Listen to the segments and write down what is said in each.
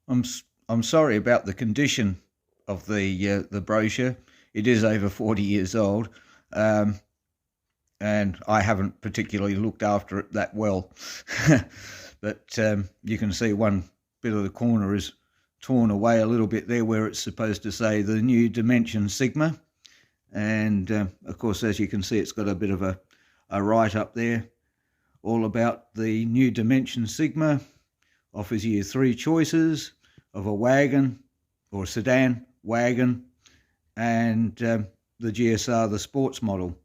I'm sorry about the condition of the brochure. It is over 40 years old, and I haven't particularly looked after it that well. But you can see one bit of the corner is torn away a little bit there, where it's supposed to say the new Dimension Sigma. And of course, as you can see, it's got a bit of a write up there all about the new Dimension Sigma. Offers you 3 choices of a wagon or sedan, wagon, and the GSR, the sports model.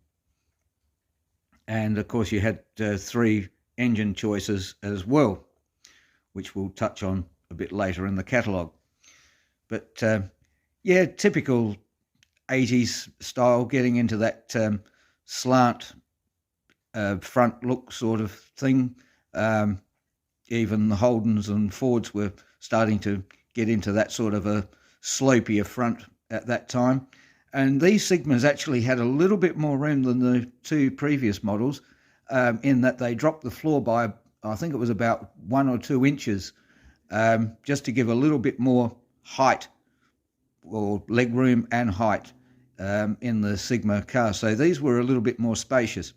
And of course you had 3 engine choices as well, which we'll touch on a bit later in the catalogue. But yeah, typical 80s style, getting into that slant front look sort of thing. Even the Holdens and Fords were starting to get into that sort of a slopier front at that time. And these Sigmas actually had a little bit more room than the 2 previous models, in that they dropped the floor by, I think it was about 1 or 2 inches, just to give a little bit more height, or leg room and height, in the Sigma car. So these were a little bit more spacious.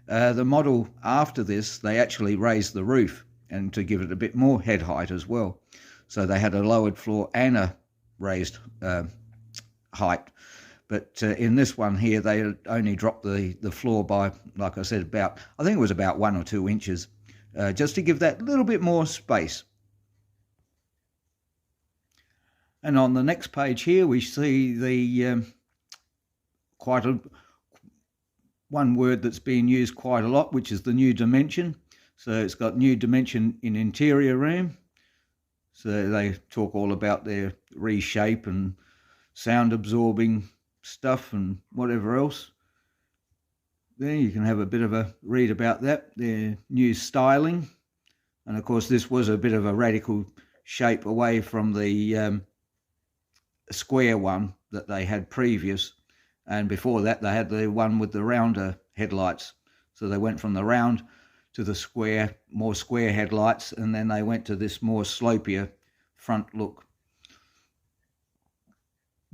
The model after this, they actually raised the roof, and to give it a bit more head height as well. So they had a lowered floor and a raised height. But in this one here, they only dropped the floor by, like I said, I think it was about 1 or 2 inches, just to give that little bit more space. And on the next page here, we see the one word that's being used quite a lot, which is the new dimension. So it's got new dimension in interior room. So they talk all about their reshape and sound absorbing stuff and whatever else. There you can have a bit of a read about that. Their new styling. And of course this was a bit of a radical shape away from the square one that they had previous. And before that they had the one with the rounder headlights. So they went from the round to the square, more square headlights, and then they went to this more slopier front look,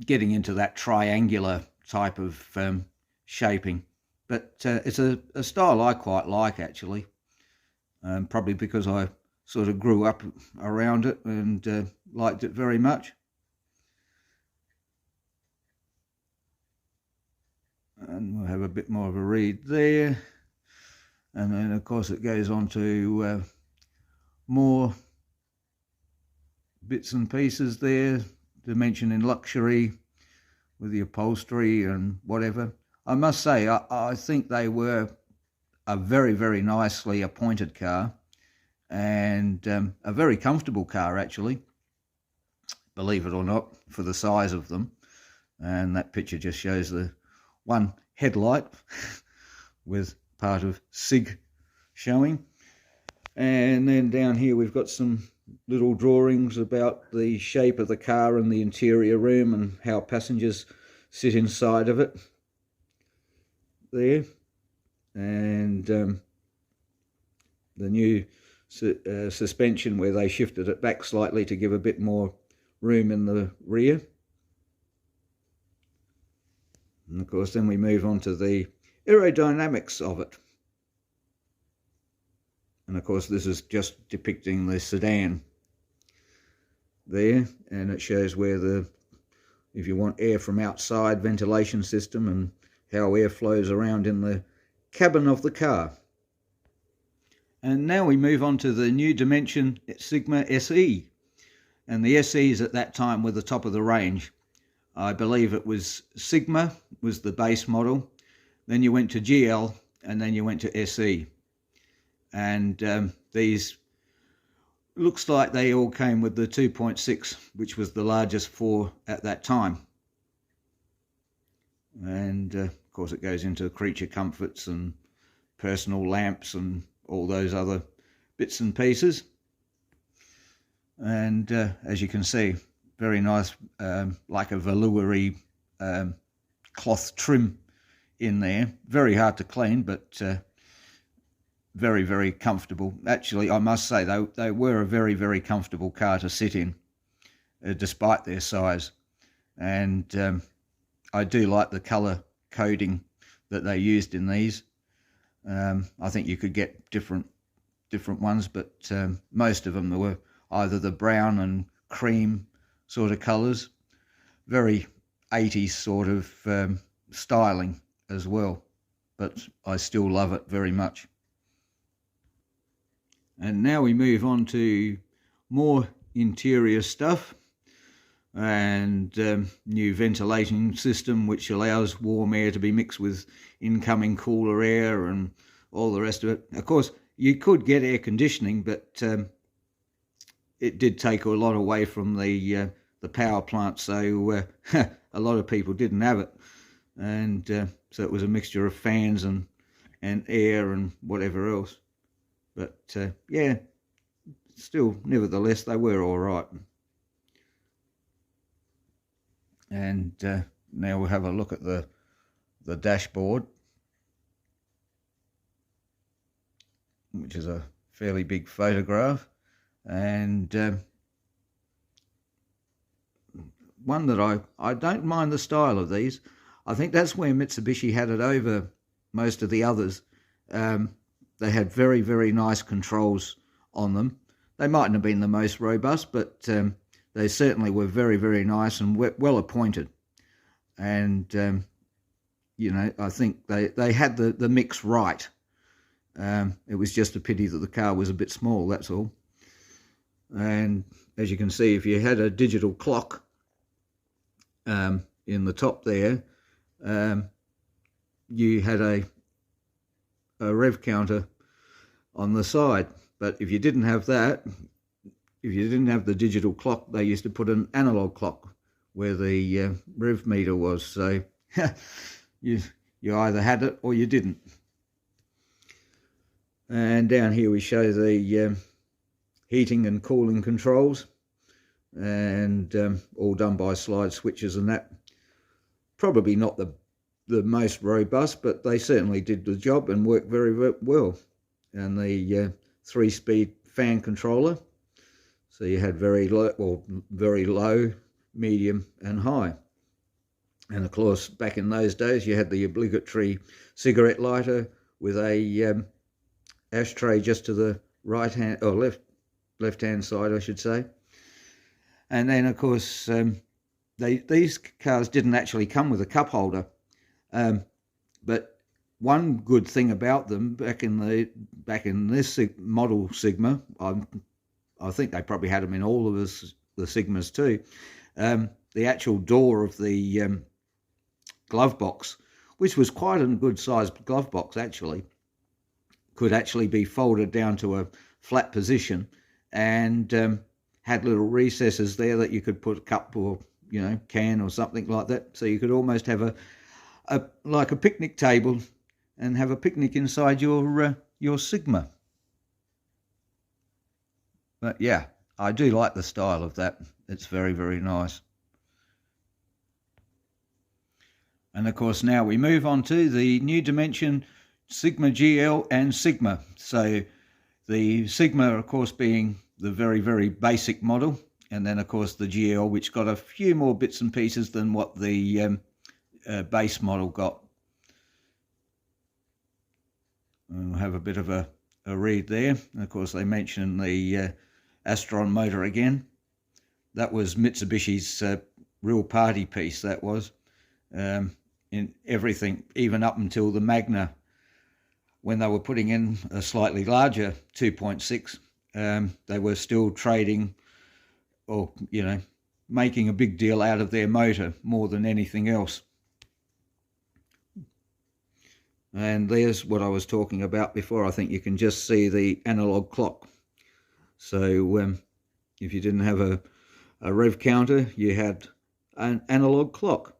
getting into that triangular type of shaping. But it's a style I quite like, actually, probably because I sort of grew up around it and liked it very much. And we'll have a bit more of a read there. And then, of course, it goes on to more bits and pieces there, dimension in luxury with the upholstery and whatever. I must say, I think they were a very, very nicely appointed car, and a very comfortable car, actually, believe it or not, for the size of them. And that picture just shows the one headlight with part of SIG showing. And then down here we've got some little drawings about the shape of the car and the interior room and how passengers sit inside of it there. And the new suspension, where they shifted it back slightly to give a bit more room in the rear. And of course then we move on to the aerodynamics of it. And of course this is just depicting the sedan there, and it shows where if you want air from outside, ventilation system, and how air flows around in the cabin of the car. And now we move on to the new Dimension Sigma SE. And the SEs at that time were the top of the range. I believe it was Sigma was the base model, then you went to GL, and then you went to SE. And these, looks like they all came with the 2.6, which was the largest 4 at that time. And of course it goes into creature comforts and personal lamps and all those other bits and pieces. And as you can see, very nice, like a velour-y cloth trim in there. Very hard to clean, but very, very comfortable. Actually, I must say, they were a very, very comfortable car to sit in. despite their size. And I do like the colour coding that they used in these. I think you could get different ones, but most of them were either the brown and cream sort of colours, very 80s sort of styling as well, but I still love it very much. And now we move on to more interior stuff, and new ventilation system which allows warm air to be mixed with incoming cooler air and all the rest of it. Of course, you could get air conditioning, but it did take a lot away from the power plant, so a lot of people didn't have it, and so it was a mixture of fans and air and whatever else. But yeah, still, nevertheless, they were all right. And now we'll have a look at the dashboard, which is a fairly big photograph, and one that I don't mind the style of these. I think that's where Mitsubishi had it over most of the others. They had very, very nice controls on them. They mightn't have been the most robust, but they certainly were very, very nice and well appointed. And you know, I think they had the mix right. It was just a pity that the car was a bit small, that's all. And as you can see, if you had a digital clock in the top there, you had a rev counter on the side. But if you didn't have that, if you didn't have the digital clock, they used to put an analog clock where the rev meter was. So you either had it or you didn't. And down here we show the heating and cooling controls, and all done by slide switches and that. Probably not the most robust, but they certainly did the job and worked very, very well. And the 3-speed fan controller, so you had very low, medium and high. And of course, back in those days, you had the obligatory cigarette lighter with a ashtray just to the right hand or left hand side, I should say. And then of course these cars didn't actually come with a cup holder, but one good thing about them back in this model Sigma, I think they probably had them in all of the Sigmas too, the actual door of the glove box, which was quite a good sized glove box actually, could actually be folded down to a flat position, and had little recesses there that you could put a cup or can or something like that. So you could almost have like a picnic table and have a picnic inside your Sigma. But yeah, I do like the style of that. It's very, very nice. And of course now we move on to the new dimension Sigma GL and Sigma. So the Sigma, of course, being the very, very basic model, and then of course the GL, which got a few more bits and pieces than what the base model got. And we'll have a bit of a read there. And of course they mention the Astron motor again. That was Mitsubishi's real party piece, that was, in everything, even up until the Magna, when they were putting in a slightly larger 2.6, they were still trading or, making a big deal out of their motor more than anything else. And there's what I was talking about before. I think you can just see the analog clock. So if you didn't have a rev counter, you had an analog clock.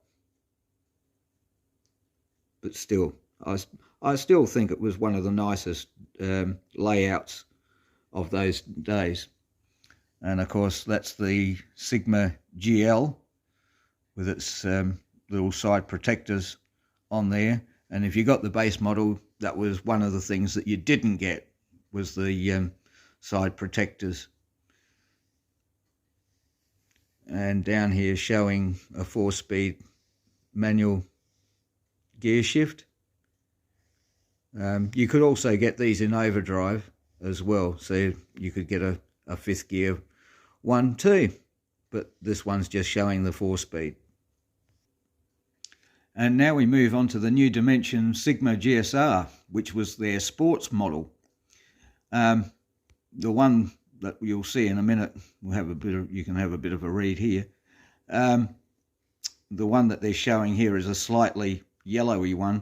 But still, I still think it was one of the nicest layouts of those days. And of course that's the Sigma GL with its little side protectors on there. And if you got the base model, that was one of the things that you didn't get, was the side protectors. and down here showing a 4-speed manual gear shift. You could also get these in overdrive as well, so you could get a 5th gear one too, but this one's just showing the 4-speed. And now we move on to the new Dimension Sigma GSR, which was their sports model. The one that you'll see in a minute, you can have a bit of a read here. The one that they're showing here is a slightly yellowy one.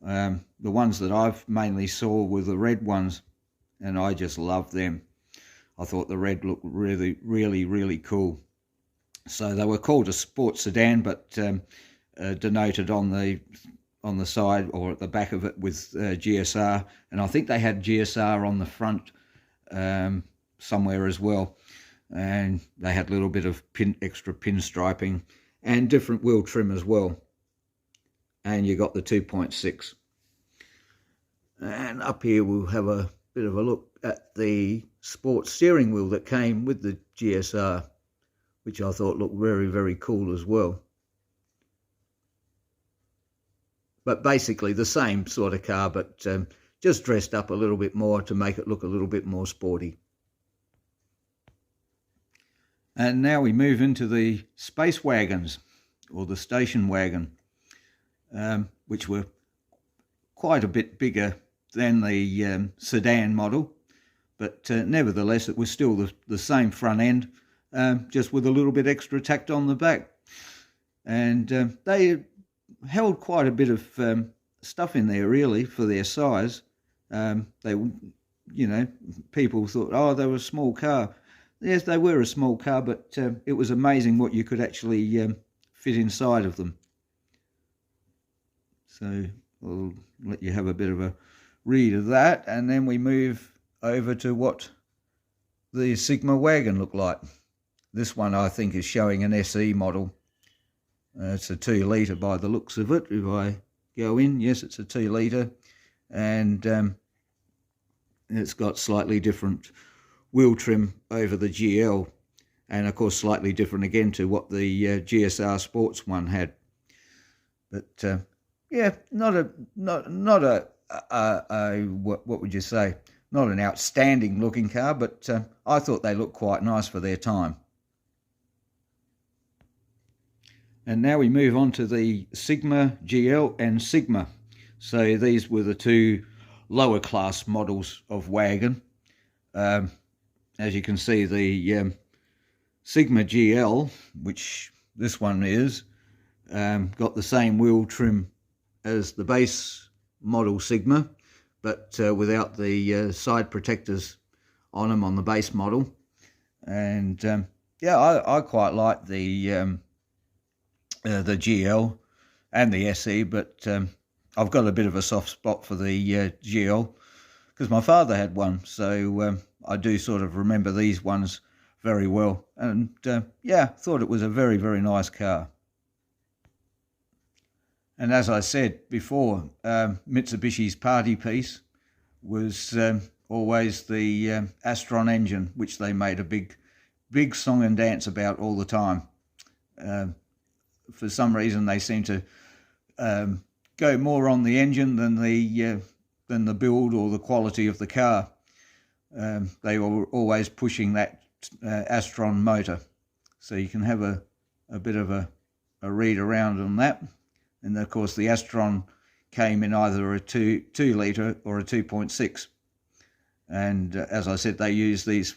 The ones that I've mainly saw were the red ones, and I just love them. I thought the red looked really, really, really cool. So they were called a sports sedan, but denoted on the side or at the back of it with GSR, and I think they had GSR on the front somewhere as well, and they had a little bit of extra pinstriping and different wheel trim as well, and you got the 2.6. And up here we'll have a bit of a look at the sports steering wheel that came with the GSR, which I thought looked very, very cool as well. But basically the same sort of car, but just dressed up a little bit more to make it look a little bit more sporty. And now we move into the space wagons, or the station wagon, which were quite a bit bigger than the sedan model, but nevertheless it was still the same front end, just with a little bit extra tacked on the back. And they held quite a bit of stuff in there really for their size. People thought, oh, they were a small car. Yes, they were a small car, but it was amazing what you could actually fit inside of them. So I'll let you have a bit of a read of that, and then we move over to what the Sigma wagon looked like. This one I think is showing an SE model. It's a 2 litre by the looks of it. If I go in, yes, it's a 2 litre, and it's got slightly different wheel trim over the GL, and of course slightly different again to what the GSR Sports one had. But yeah, not a what would you say? Not an outstanding looking car, but I thought they looked quite nice for their time. And now we move on to the Sigma GL and Sigma. So these were the two lower class models of wagon. As you can see, the Sigma GL, which this one is, got the same wheel trim as the base model Sigma, but without the side protectors on them on the base model. And yeah, I quite like the GL and the SE, but I've got a bit of a soft spot for the GL because my father had one, so I do sort of remember these ones very well. And yeah, thought it was a very, very nice car. And as I said before, Mitsubishi's party piece was always the Astron engine, which they made a big song and dance about all the time. For some reason, they seem to go more on the engine than the build or the quality of the car. They were always pushing that Astron motor, so you can have a bit of a read around on that. And of course, the Astron came in either a 2 litre or a 2.6. And as I said, they used these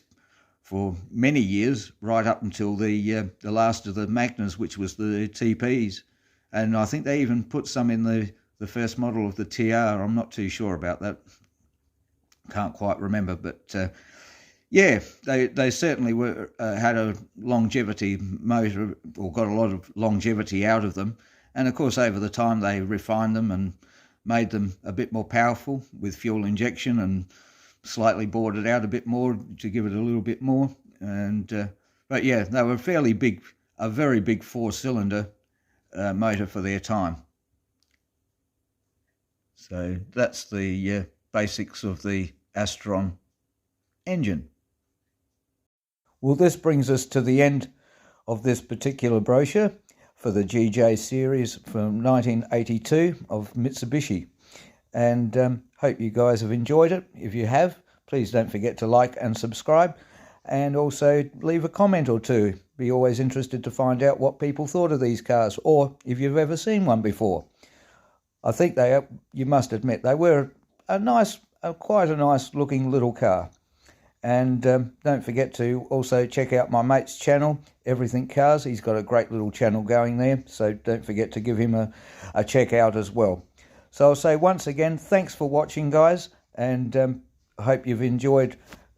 for many years, right up until the last of the Magnas, which was the TPs. And I think they even put some in the first model of the TR. I'm not too sure about that. Can't quite remember, but yeah, they certainly were had a longevity motor, or got a lot of longevity out of them. And of course, over the time, they refined them and made them a bit more powerful with fuel injection and slightly bored it out a bit more to give it a little bit more. And but yeah, they were fairly big, a very big 4-cylinder motor for their time. So that's the basics of the Astron engine. Well, this brings us to the end of this particular brochure for the GJ series from 1982 of Mitsubishi. And hope you guys have enjoyed it. If you have, please don't forget to like and subscribe, and also leave a comment or two. Be always interested to find out what people thought of these cars, or if you've ever seen one before. I think you must admit, they were quite a nice looking little car. And don't forget to also check out my mate's channel, Everything Cars. He's got a great little channel going there, so don't forget to give him a check out as well. So I'll say once again, thanks for watching, guys, and I hope you've enjoyed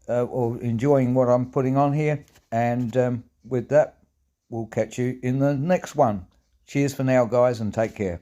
or enjoying what I'm putting on here. And with that, we'll catch you in the next one. Cheers for now, guys, and take care.